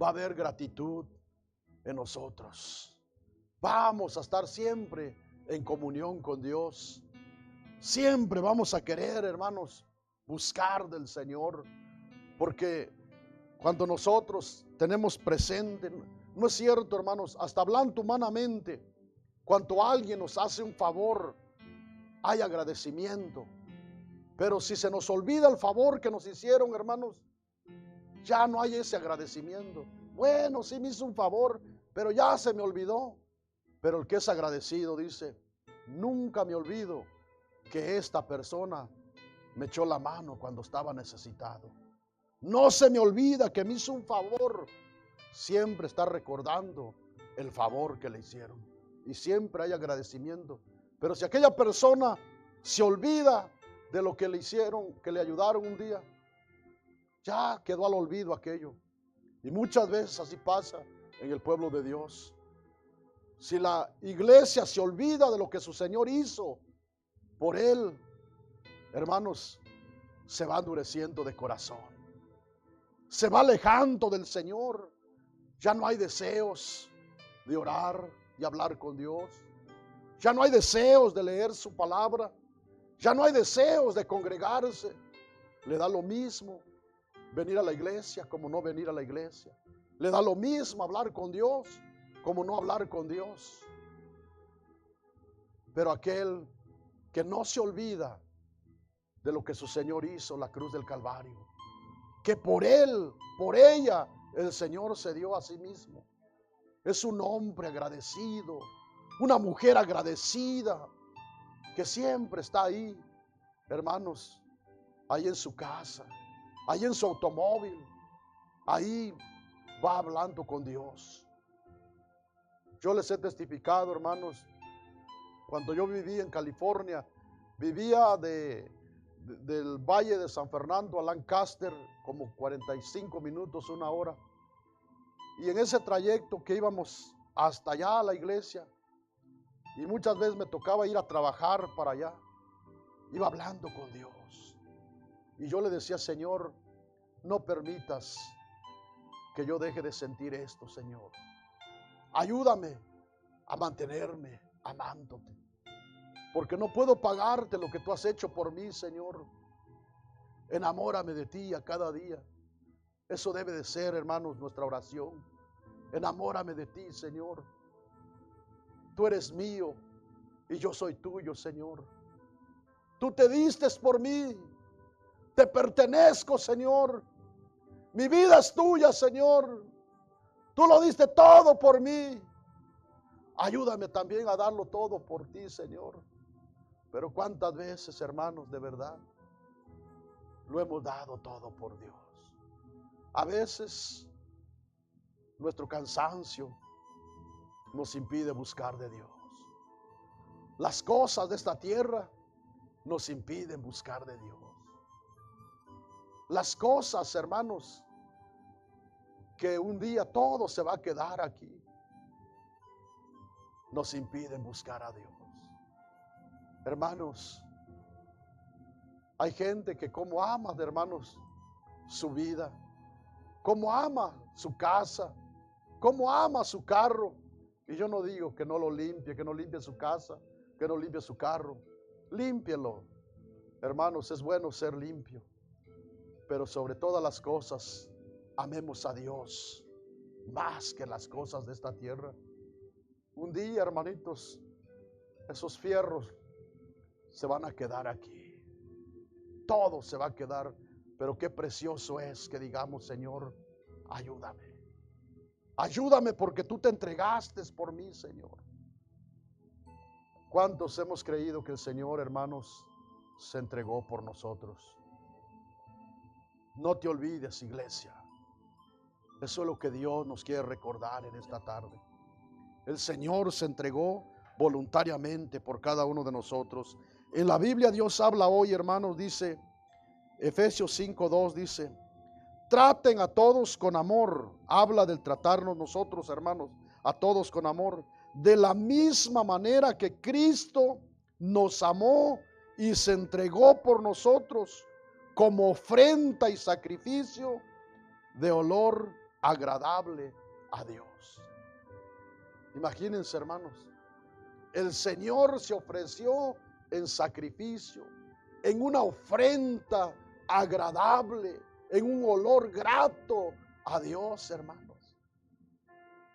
va a haber gratitud en nosotros. Vamos a estar siempre en comunión con Dios. Siempre vamos a querer, hermanos, buscar del Señor. Porque cuando nosotros tenemos presente, no es cierto, hermanos, hasta hablando humanamente, cuando alguien nos hace un favor, hay agradecimiento. Pero si se nos olvida el favor que nos hicieron, hermanos, ya no hay ese agradecimiento. Bueno, sí me hizo un favor, pero ya se me olvidó. Pero el que es agradecido dice, nunca me olvido que esta persona me echó la mano cuando estaba necesitado. No se me olvida que me hizo un favor. Siempre está recordando el favor que le hicieron. Y siempre hay agradecimiento. Pero si aquella persona se olvida de lo que le hicieron, que le ayudaron un día, ya quedó al olvido aquello. Y muchas veces así pasa en el pueblo de Dios. Si la iglesia se olvida de lo que su Señor hizo por él, hermanos, se va endureciendo de corazón, se va alejando del Señor. Ya no hay deseos de orar y hablar con Dios. Ya no hay deseos de leer su palabra. Ya no hay deseos de congregarse. Le da lo mismo venir a la iglesia como no venir a la iglesia. Le da lo mismo hablar con Dios como no hablar con Dios. Pero aquel que no se olvida de lo que su Señor hizo en la cruz del Calvario, que por él, por ella, el Señor se dio a sí mismo. Es un hombre agradecido, una mujer agradecida, que siempre está ahí, hermanos, ahí en su casa, ahí en su automóvil, ahí va hablando con Dios. Yo les he testificado, hermanos, cuando yo vivía en California, vivía del Valle de San Fernando a Lancaster, como 45 minutos, una hora. Y en ese trayecto que íbamos hasta allá a la iglesia, y muchas veces me tocaba ir a trabajar para allá, iba hablando con Dios. Y yo le decía, Señor, no permitas que yo deje de sentir esto, Señor. Ayúdame a mantenerme amándote, porque no puedo pagarte lo que tú has hecho por mí, Señor. Enamórame de ti a cada día. Eso debe de ser, hermanos, nuestra oración. Enamórame de ti, Señor. Tú eres mío y yo soy tuyo, Señor. Tú te diste por mí. Te pertenezco, Señor. Mi vida es tuya, Señor. Tú lo diste todo por mí. Ayúdame también a darlo todo por ti, Señor. Pero cuántas veces, hermanos, de verdad, lo hemos dado todo por Dios. A veces nuestro cansancio nos impide buscar de Dios. Las cosas de esta tierra nos impiden buscar de Dios. Las cosas, hermanos, que un día todo se va a quedar aquí, nos impiden buscar a Dios. Hermanos, hay gente que como ama, hermanos, su vida, como ama su casa, como ama su carro. Y yo no digo que no lo limpie, que no limpie su casa, que no limpie su carro. Límpielo. Hermanos, es bueno ser limpio. Pero sobre todas las cosas, amemos a Dios más que las cosas de esta tierra. Un día, hermanitos, esos fierros se van a quedar aquí. Todo se va a quedar. Pero qué precioso es que digamos: Señor, ayúdame. Ayúdame porque tú te entregaste por mí, Señor. ¿Cuántos hemos creído que el Señor, hermanos, se entregó por nosotros? No te olvides, iglesia. Eso es lo que Dios nos quiere recordar en esta tarde. El Señor se entregó voluntariamente por cada uno de nosotros. En la Biblia Dios habla hoy, hermanos, dice Efesios 5:2, dice: traten a todos con amor. Habla del tratarnos nosotros, hermanos, a todos con amor, de la misma manera que Cristo nos amó y se entregó por nosotros como ofrenda y sacrificio de olor agradable a Dios. Imagínense, hermanos, el Señor se ofreció en sacrificio, en una ofrenda agradable, en un olor grato a Dios, hermanos.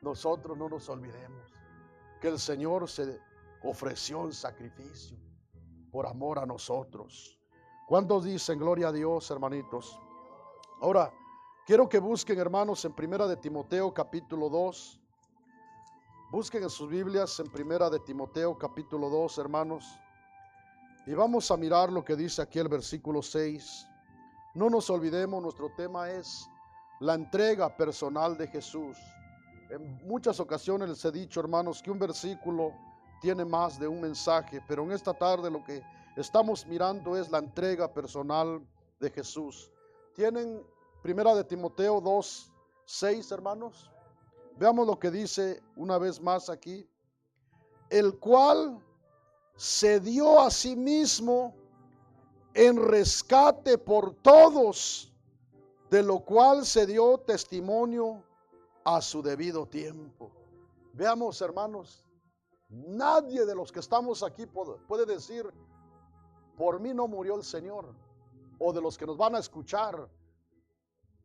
Nosotros no nos olvidemos que el Señor se ofreció en sacrificio por amor a nosotros. ¿Cuántos dicen gloria a Dios, hermanitos? Ahora, quiero que busquen, hermanos, en Primera de Timoteo capítulo 2. Busquen en sus Biblias en Primera de Timoteo capítulo 2, hermanos. Y vamos a mirar lo que dice aquí el versículo 6. No nos olvidemos, nuestro tema es la entrega personal de Jesús. En muchas ocasiones les he dicho, hermanos, que un versículo tiene más de un mensaje, pero en esta tarde lo que estamos mirando es la entrega personal de Jesús. ¿Tienen Primera de Timoteo 2:6, hermanos? Veamos lo que dice una vez más aquí. El cual se dio a sí mismo en rescate por todos, de lo cual se dio testimonio a su debido tiempo. Veamos, hermanos, nadie de los que estamos aquí puede decir: por mí no murió el Señor. O de los que nos van a escuchar,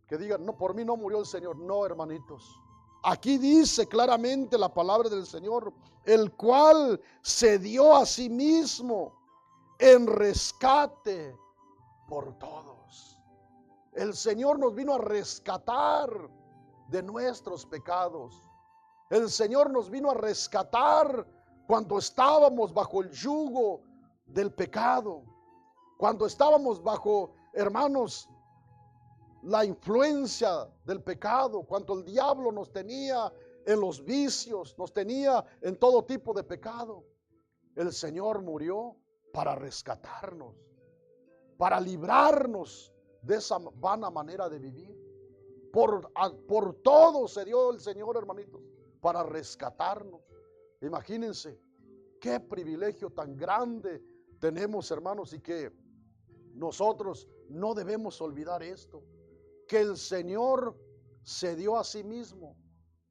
que digan: no, por mí no murió el Señor. No, hermanitos. Aquí dice claramente la palabra del Señor: el cual se dio a sí mismo en rescate por todos. El Señor nos vino a rescatar de nuestros pecados. El Señor nos vino a rescatar cuando estábamos bajo el yugo del pecado, cuando estábamos bajo, hermanos, la influencia del pecado, cuando el diablo nos tenía en los vicios, nos tenía en todo tipo de pecado. El Señor murió para rescatarnos, para librarnos de esa vana manera de vivir. Por todo se dio el Señor, hermanitos, para rescatarnos. Imagínense qué privilegio tan grande tenemos, hermanos, y que nosotros no debemos olvidar esto, que el Señor se dio a sí mismo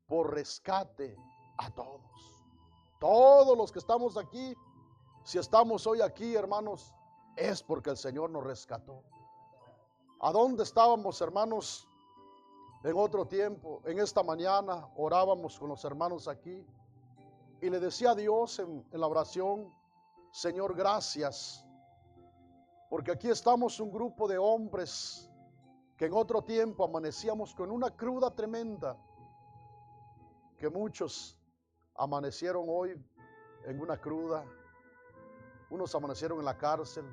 por rescate a todos. Todos los que estamos aquí, si estamos hoy aquí, hermanos, es porque el Señor nos rescató. ¿A dónde estábamos, hermanos, en otro tiempo? En esta mañana orábamos con los hermanos aquí y le decía a Dios en la oración: Señor, gracias, porque aquí estamos un grupo de hombres que en otro tiempo amanecíamos con una cruda tremenda, que muchos amanecieron hoy en una cruda, unos amanecieron en la cárcel,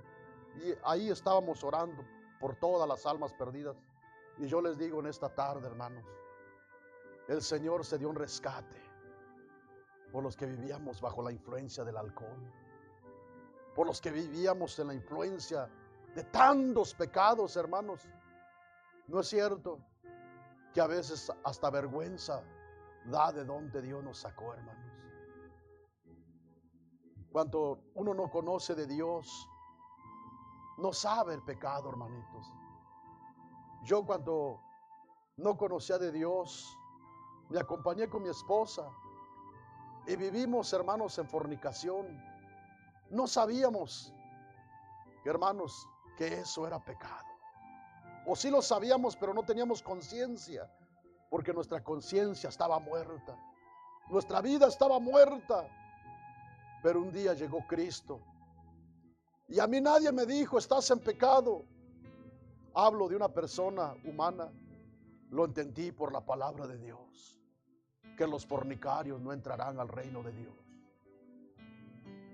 y ahí estábamos orando por todas las almas perdidas. Y yo les digo en esta tarde, hermanos, el Señor se dio un rescate por los que vivíamos bajo la influencia del alcohol, por los que vivíamos en la influencia de tantos pecados, hermanos. ¿No es cierto que a veces hasta vergüenza da de donde Dios nos sacó, hermanos? Cuando uno no conoce de Dios, no sabe el pecado, hermanitos. Yo cuando no conocía de Dios, me acompañé con mi esposa y vivimos, hermanos, en fornicación. No sabíamos, hermanos, que eso era pecado. O sí lo sabíamos, pero no teníamos conciencia, porque nuestra conciencia estaba muerta. Nuestra vida estaba muerta. Pero un día llegó Cristo. Y a mí nadie me dijo, estás en pecado. Hablo de una persona humana. Lo entendí por la palabra de Dios. Que los fornicarios no entrarán al reino de Dios.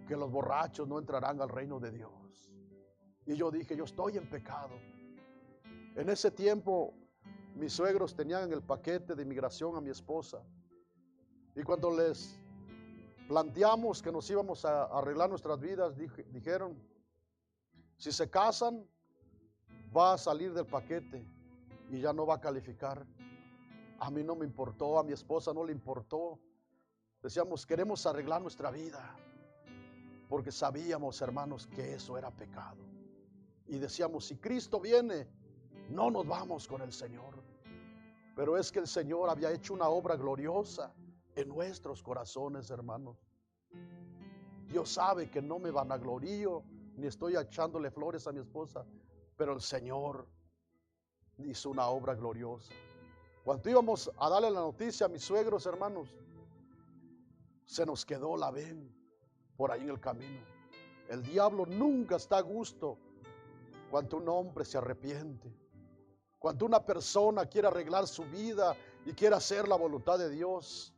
Que los borrachos no entrarán al reino de Dios. Y yo dije, yo estoy en pecado. En ese tiempo, mis suegros tenían en el paquete de inmigración a mi esposa. Y cuando les planteamos que nos íbamos a arreglar nuestras vidas, dijeron, si se casan, va a salir del paquete y ya no va a calificar. A mí no me importó, a mi esposa no le importó. Decíamos, queremos arreglar nuestra vida, porque sabíamos, hermanos, que eso era pecado. Y decíamos, si Cristo viene, no nos vamos con el Señor. Pero es que el Señor había hecho una obra gloriosa en nuestros corazones, hermanos. Dios sabe que no me vanaglorío, ni estoy echándole flores a mi esposa, pero el Señor hizo una obra gloriosa. Cuando íbamos a darle la noticia a mis suegros, hermanos, se nos quedó la ven por ahí en el camino. El diablo nunca está a gusto cuando un hombre se arrepiente, cuando una persona quiere arreglar su vida y quiere hacer la voluntad de Dios.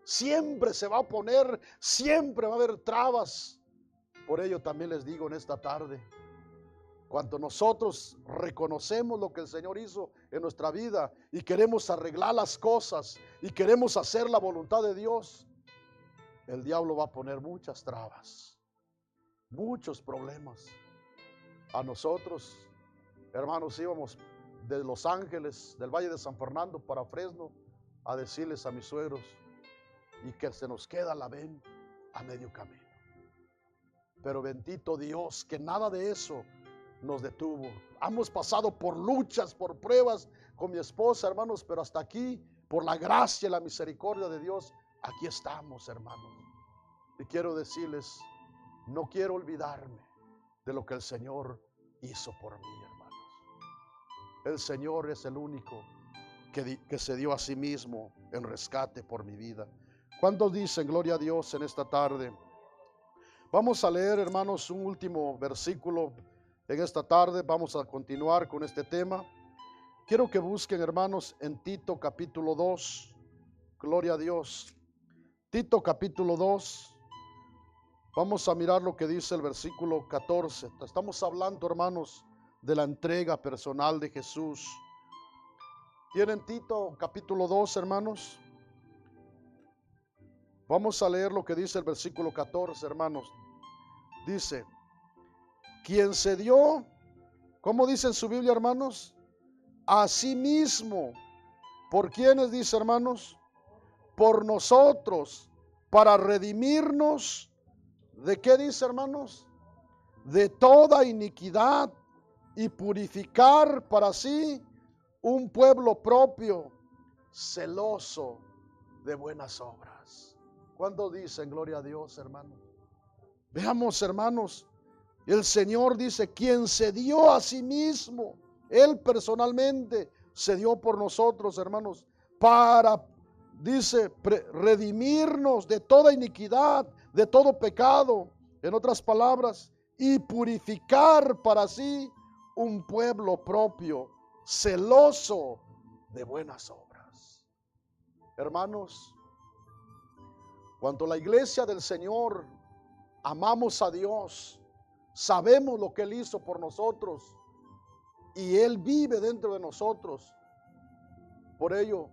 Siempre se va a oponer, siempre va a haber trabas. Por ello también les digo en esta tarde, cuando nosotros reconocemos lo que el Señor hizo en nuestra vida y queremos arreglar las cosas y queremos hacer la voluntad de Dios, el diablo va a poner muchas trabas, muchos problemas. A nosotros, hermanos, íbamos de Los Ángeles, del Valle de San Fernando para Fresno, a decirles a mis suegros, y que se nos queda la ven a medio camino. Pero bendito Dios, que nada de eso nos detuvo. Hemos pasado por luchas, por pruebas con mi esposa, hermanos, pero hasta aquí, por la gracia y la misericordia de Dios, aquí estamos, hermanos. Y quiero decirles, no quiero olvidarme de lo que el Señor hizo por mí, hermanos. El Señor es el único que se dio a sí mismo en rescate por mi vida. ¿Cuántos dicen gloria a Dios en esta tarde? Vamos a leer, hermanos, un último versículo en esta tarde. Vamos a continuar con este tema. Quiero que busquen, hermanos, en Tito capítulo 2. Gloria a Dios. Tito capítulo 2. Vamos a mirar lo que dice el versículo 14. Estamos hablando, hermanos, de la entrega personal de Jesús. ¿Tienen Tito capítulo 2, hermanos? Vamos a leer lo que dice el versículo 14, hermanos. Dice, quien se dio, ¿cómo dice en su Biblia, hermanos? A sí mismo. ¿Por quiénes dice, hermanos? Por nosotros, para redimirnos. ¿De qué dice, hermanos? De toda iniquidad y purificar para sí un pueblo propio, celoso de buenas obras. ¿Cuándo dicen gloria a Dios, hermanos? Veamos, hermanos, el Señor dice, quien se dio a sí mismo, Él personalmente se dio por nosotros, hermanos, para, dice, redimirnos de toda iniquidad, de todo pecado, en otras palabras, y purificar para sí un pueblo propio, celoso de buenas obras. Hermanos, cuando la iglesia del Señor amamos a Dios, sabemos lo que Él hizo por nosotros y Él vive dentro de nosotros. Por ello,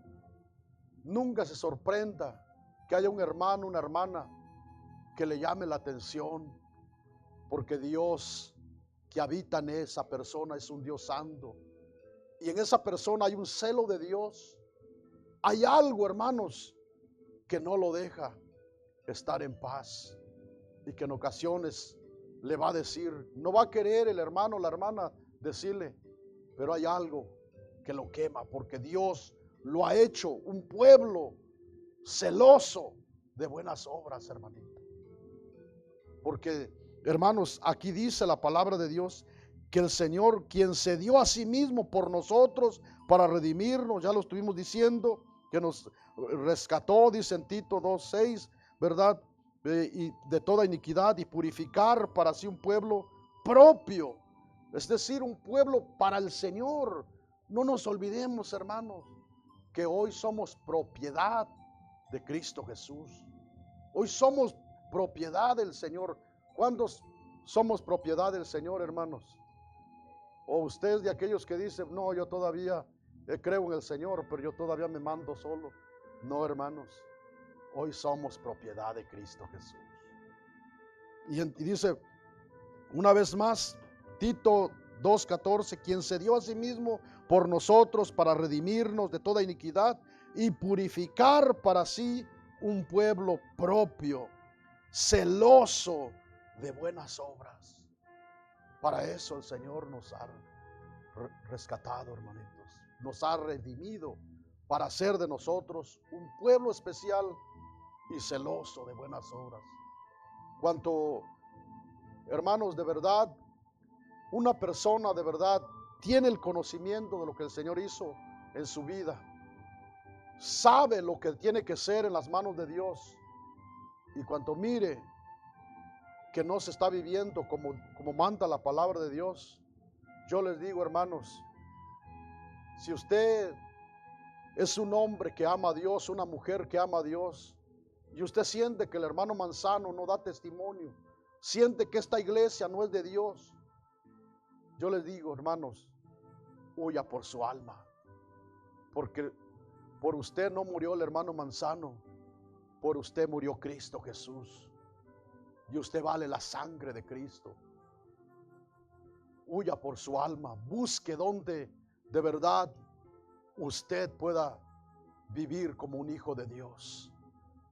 nunca se sorprenda que haya un hermano, una hermana que le llame la atención, porque Dios que habita en esa persona es un Dios santo. Y en esa persona hay un celo de Dios. Hay algo, hermanos, que no lo deja estar en paz. Y que en ocasiones le va a decir, no va a querer el hermano o la hermana decirle, pero hay algo que lo quema, porque Dios lo ha hecho un pueblo celoso de buenas obras, hermanito. Porque, hermanos, aquí dice la palabra de Dios que el Señor, quien se dio a sí mismo por nosotros para redimirnos, ya lo estuvimos diciendo, que nos rescató, dice en Tito 2:6, ¿verdad? y de toda iniquidad, y purificar para sí un pueblo propio, es decir, un pueblo para el Señor. No nos olvidemos, hermanos, que hoy somos propiedad de Cristo Jesús. Hoy somos propiedad del Señor. ¿Cuántos somos propiedad del Señor, hermanos? O ustedes de aquellos que dicen, no, yo todavía creo en el Señor, pero yo todavía me mando solo. No, hermanos, hoy somos propiedad de Cristo Jesús. Y dice una vez más, Tito 2:14, quien se dio a sí mismo por nosotros para redimirnos de toda iniquidad y purificar para sí un pueblo propio, celoso de buenas obras. Para eso el Señor nos ha rescatado, hermanitos. Nos ha redimido para hacer de nosotros un pueblo especial y celoso de buenas obras. Cuanto, hermanos, de verdad, una persona de verdad tiene el conocimiento de lo que el Señor hizo en su vida, sabe lo que tiene que ser en las manos de Dios, y cuanto mire que no se está viviendo como manda la palabra de Dios, yo les digo, hermanos, si usted es un hombre que ama a Dios, una mujer que ama a Dios, y usted siente que el hermano Manzano no da testimonio, siente que esta iglesia no es de Dios, yo les digo, hermanos, huya por su alma, porque por usted no murió el hermano Manzano, por usted murió Cristo Jesús, y usted vale la sangre de Cristo. Huya por su alma, busque donde de verdad usted pueda vivir como un hijo de Dios.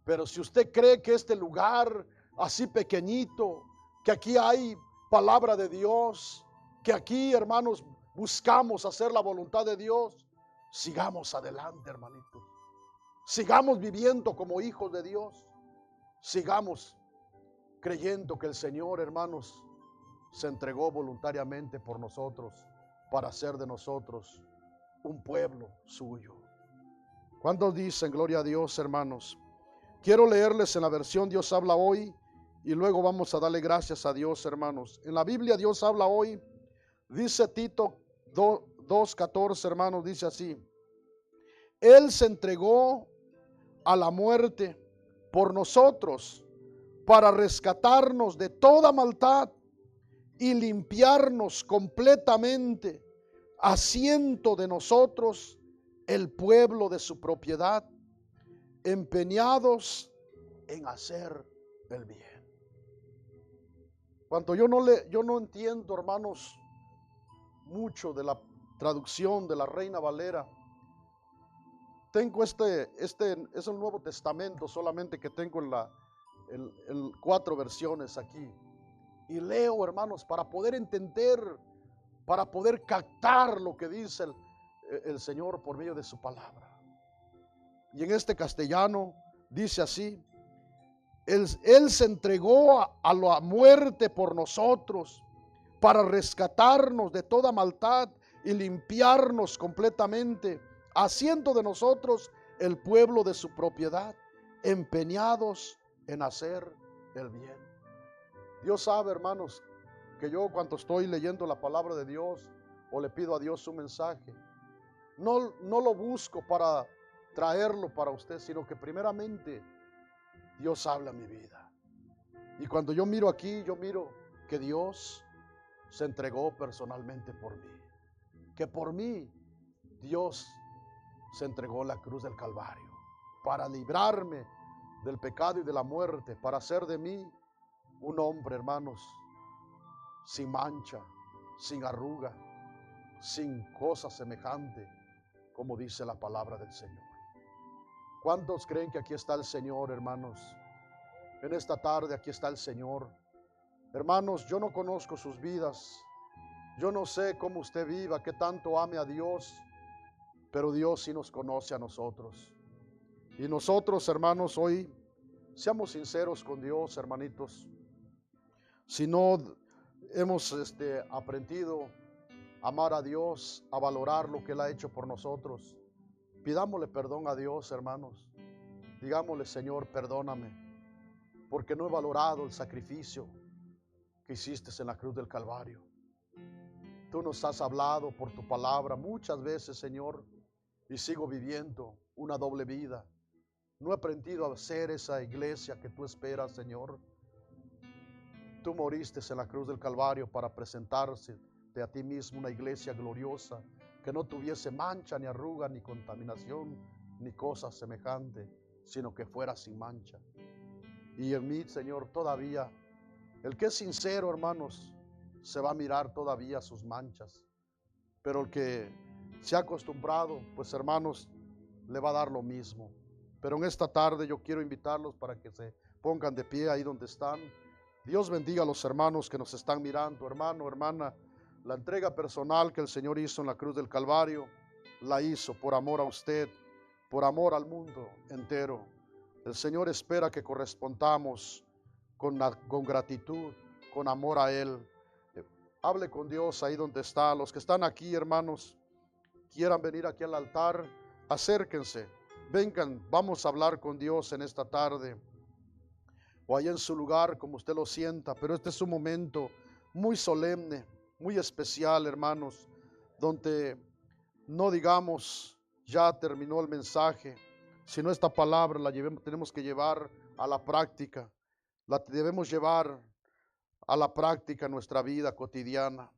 Pero si usted cree que este lugar así pequeñito, que aquí hay palabra de Dios, que aquí, hermanos, buscamos hacer la voluntad de Dios, sigamos adelante, hermanitos. Sigamos viviendo como hijos de Dios. Sigamos creyendo que el Señor, hermanos, se entregó voluntariamente por nosotros para hacer de nosotros un pueblo suyo. ¿Cuántos dicen gloria a Dios, hermanos? Quiero leerles en la versión Dios habla hoy y luego vamos a darle gracias a Dios, hermanos. En la Biblia Dios habla hoy, dice Tito 2:14, hermanos, dice así: Él se entregó a la muerte por nosotros para rescatarnos de toda maldad y limpiarnos completamente, haciendo de nosotros el pueblo de su propiedad, empeñados en hacer el bien. Cuanto yo no entiendo, hermanos, mucho de la traducción de la Reina Valera. Tengo es el Nuevo Testamento, solamente que tengo en 4 versiones aquí. Y leo, hermanos, para poder entender, para poder captar lo que dice el Señor por medio de su palabra. Y en este castellano dice así: Él se entregó a la muerte por nosotros para rescatarnos de toda maldad y limpiarnos completamente, haciendo de nosotros el pueblo de su propiedad, empeñados en hacer el bien. Dios sabe, hermanos, que yo cuando estoy leyendo la palabra de Dios o le pido a Dios un mensaje, no lo busco para traerlo para usted, sino que primeramente Dios habla a mi vida. Y cuando yo miro aquí, yo miro que Dios se entregó personalmente por mí, que por mí Dios se entregó la cruz del Calvario para librarme del pecado y de la muerte, para hacer de mí un hombre, hermanos, sin mancha, sin arruga, sin cosa semejante, como dice la palabra del Señor. ¿Cuántos creen que aquí está el Señor, hermanos? En esta tarde aquí está el Señor. Hermanos, yo no conozco sus vidas, yo no sé cómo usted viva, qué tanto ame a Dios, pero Dios sí nos conoce a nosotros. Y nosotros, hermanos, hoy seamos sinceros con Dios, hermanitos. Si no hemos aprendido a amar a Dios, a valorar lo que Él ha hecho por nosotros, pidámosle perdón a Dios, hermanos. Digámosle: Señor, perdóname. porque no he valorado el sacrificio que hiciste en la cruz del Calvario. Tú nos has hablado por tu palabra muchas veces, Señor, y sigo viviendo una doble vida. No he aprendido a ser esa iglesia que tú esperas, Señor. Tú moriste en la cruz del Calvario para presentarse a ti mismo una iglesia gloriosa, que no tuviese mancha, ni arruga, ni contaminación, ni cosa semejante, sino que fuera sin mancha. Y en mí, Señor, todavía, el que es sincero, hermanos, se va a mirar todavía sus manchas. Pero el que se ha acostumbrado, pues hermanos, le va a dar lo mismo. Pero en esta tarde yo quiero invitarlos para que se pongan de pie ahí donde están. Dios bendiga a los hermanos que nos están mirando. Hermano, hermana, la entrega personal que el Señor hizo en la cruz del Calvario, la hizo por amor a usted, por amor al mundo entero. El Señor espera que correspondamos con gratitud, con amor a Él. Hable con Dios ahí donde está. Los que están aquí, hermanos, quieran venir aquí al altar, acérquense, vengan, vamos a hablar con Dios en esta tarde, o allá en su lugar, como usted lo sienta. Pero este es un momento muy solemne, muy especial, hermanos, donde no digamos, ya terminó el mensaje, sino esta palabra la tenemos que llevar a la práctica, la debemos llevar a la práctica en nuestra vida cotidiana.